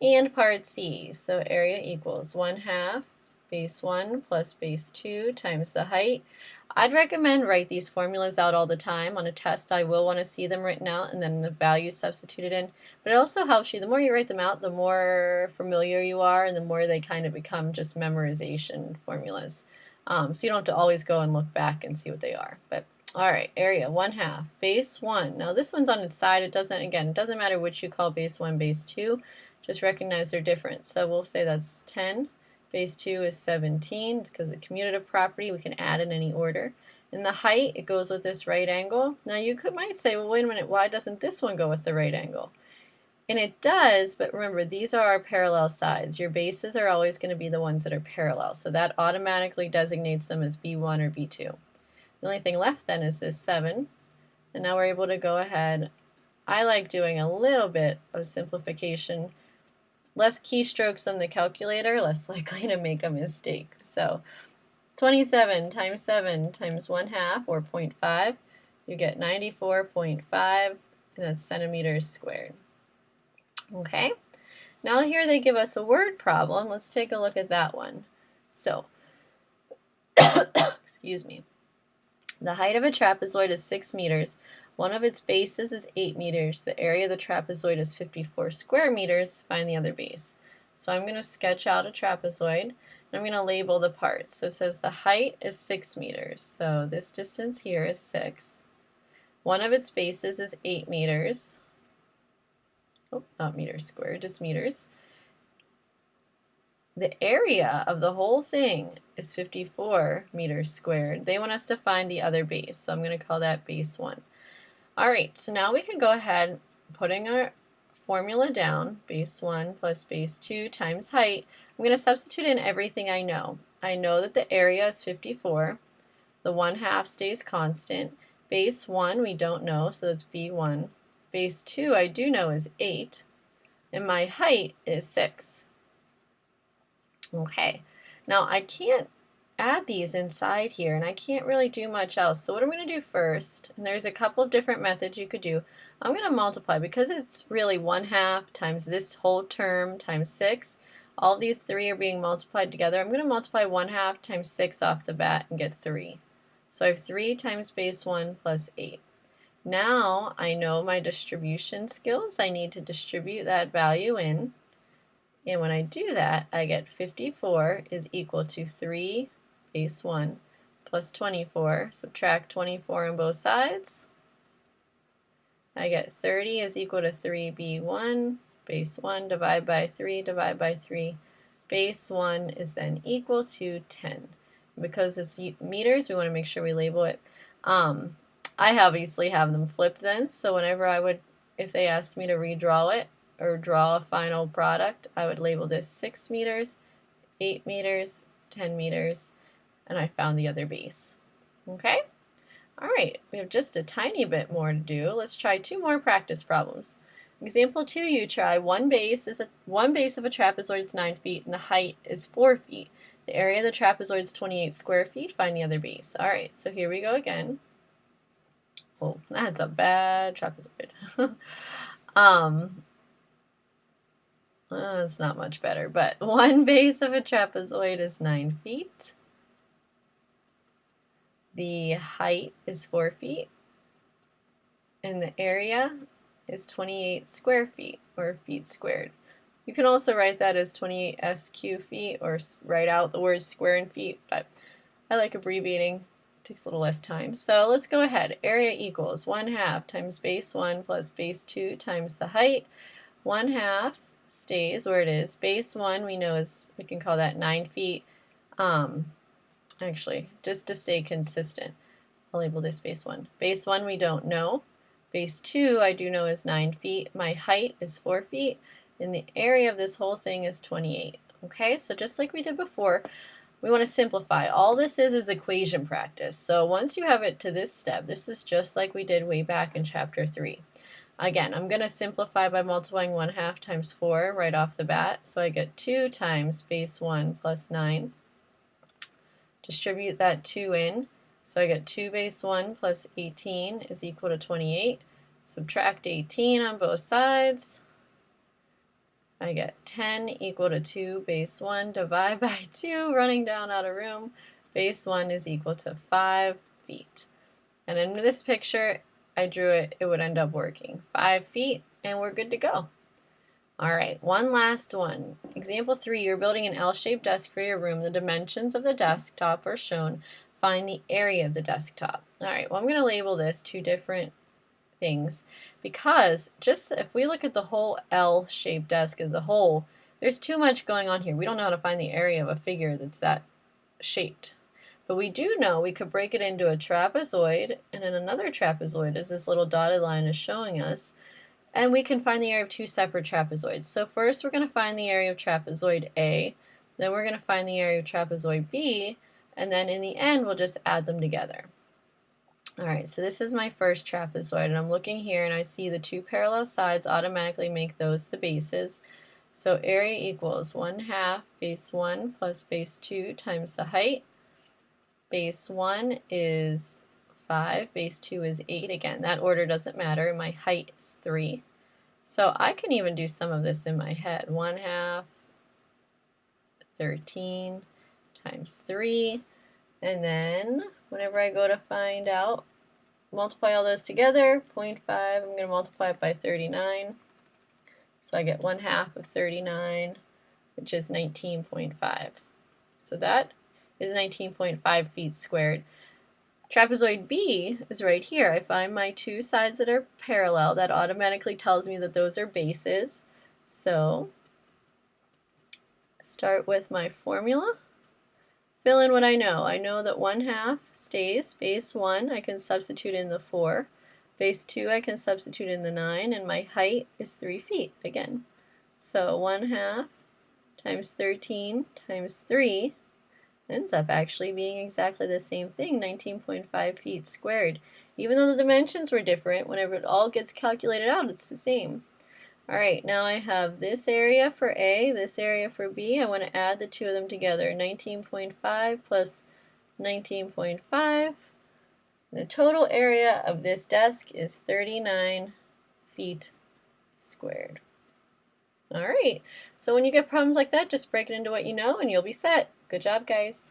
And part C, so area equals 1/2 base 1 plus base 2 times the height. I'd recommend write these formulas out all the time. On a test, I will want to see them written out and then the values substituted in. But it also helps you, the more you write them out, the more familiar you are and the more they kind of become just memorization formulas. So you don't have to always go and look back and see what they are. But all right, area 1/2 base 1. Now this one's on its side. It doesn't matter which you call base 1, base 2. Just recognize they're different. So we'll say that's 10. Base 2 is 17. It's because of the commutative property. We can add in any order. In the height, it goes with this right angle. Now you might say, well, wait a minute, why doesn't this one go with the right angle? And it does, but remember, these are our parallel sides. Your bases are always going to be the ones that are parallel. So that automatically designates them as B1 or B2. The only thing left then is this 7. And now we're able to go ahead. I like doing a little bit of simplification. Less keystrokes on the calculator, less likely to make a mistake. So 27 times 7 times 1/2, or 0.5, you get 94.5, and that's centimeters squared. Okay, now here they give us a word problem. Let's take a look at that one. So, excuse me. The height of a trapezoid is 6 meters. One of its bases is 8 meters. The area of the trapezoid is 54 square meters. Find the other base. So I'm going to sketch out a trapezoid, and I'm going to label the parts. So it says the height is 6 meters. So this distance here is 6. One of its bases is 8 meters. Oh, not meters squared, just meters. The area of the whole thing is 54 meters squared. They want us to find the other base, so I'm going to call that base 1. Alright, so now we can go ahead, putting our formula down, base 1 plus base 2 times height. I'm going to substitute in everything I know. I know that the area is 54. The 1/2 stays constant. Base 1 we don't know, so that's B1. Base 2 I do know is 8. And my height is 6. Okay, now I can't add these inside here, and I can't really do much else. So what I'm going to do first, and there's a couple of different methods you could do, I'm going to multiply, because it's really 1/2 times this whole term times 6. All these three are being multiplied together. I'm going to multiply 1/2 times 6 off the bat and get 3. So I have 3 times base 1 plus 8. Now I know my distribution skills. I need to distribute that value in. And when I do that, I get 54 is equal to 3 base 1 plus 24. Subtract 24 on both sides. I get 30 is equal to 3b1 base 1 divide by 3 divide by 3. Base 1 is then equal to 10. Because it's meters, we want to make sure we label it. I obviously have them flipped then, so whenever if they asked me to redraw it, or draw a final product, I would label this 6 meters, 8 meters, 10 meters, and I found the other base. Okay? Alright, we have just a tiny bit more to do. Let's try 2 more practice problems. Example 2, you try one base of a trapezoid is 9 feet and the height is 4 feet. The area of the trapezoid is 28 square feet. Find the other base. Alright, so here we go again. Oh, that's a bad trapezoid. It's not much better, but one base of a trapezoid is 9 feet. The height is 4 feet. And the area is 28 square feet, or feet squared. You can also write that as 28 SQ feet, or write out the words square and feet, but I like abbreviating. It takes a little less time. So let's go ahead. Area equals 1/2 times base 1 plus base 2 times the height. 1/2 stays where it is. Base 1 we know we can call that 9 feet. Actually, just to stay consistent, I'll label this base 1. Base 1 we don't know. Base 2 I do know is 9 feet. My height is 4 feet. And the area of this whole thing is 28. Okay, so just like we did before, we want to simplify. All this is equation practice. So once you have it to this step, this is just like we did way back in chapter 3. Again, I'm going to simplify by multiplying 1/2 times 4 right off the bat. So I get 2 times base 1 plus 9. Distribute that 2 in. So I get 2 base 1 plus 18 is equal to 28. Subtract 18 on both sides. I get 10 equal to 2 base 1 divided by 2, running down out of room. Base 1 is equal to 5 feet. And in this picture, I drew it, it would end up working. 5 feet, and we're good to go. All right, one last one. Example 3, you're building an L-shaped desk for your room. The dimensions of the desktop are shown. Find the area of the desktop. All right, well, I'm going to label this 2 different things because just if we look at the whole L-shaped desk as a whole, there's too much going on here. We don't know how to find the area of a figure that's that shaped. But we do know we could break it into a trapezoid and then another trapezoid, as this little dotted line is showing us. And we can find the area of 2 separate trapezoids. So first we're going to find the area of trapezoid A, then we're going to find the area of trapezoid B, and then in the end we'll just add them together. Alright, so this is my first trapezoid, and I'm looking here and I see the 2 parallel sides automatically make those the bases. So area equals 1/2 base 1 plus base 2 times the height. Base 1 is 5, base 2 is 8. Again, that order doesn't matter. My height is 3. So I can even do some of this in my head. 1/2, 13 times 3. And then whenever I go to find out, multiply all those together, 0.5, I'm going to multiply it by 39. So I get 1/2 of 39, which is 19.5. So that is 19.5 feet squared. Trapezoid B is right here. I find my 2 sides that are parallel. That automatically tells me that those are bases. So start with my formula. Fill in what I know. I know that 1/2 stays. Base 1 I can substitute in the 4. Base 2 I can substitute in the 9, and my height is 3 feet again. So 1/2 times 13 times 3 ends up actually being exactly the same thing, 19.5 feet squared. Even though the dimensions were different, whenever it all gets calculated out, it's the same. Alright, now I have this area for A, this area for B. I want to add the 2 of them together. 19.5 plus 19.5. The total area of this desk is 39 feet squared. Alright, so when you get problems like that, just break it into what you know and you'll be set. Good job, guys.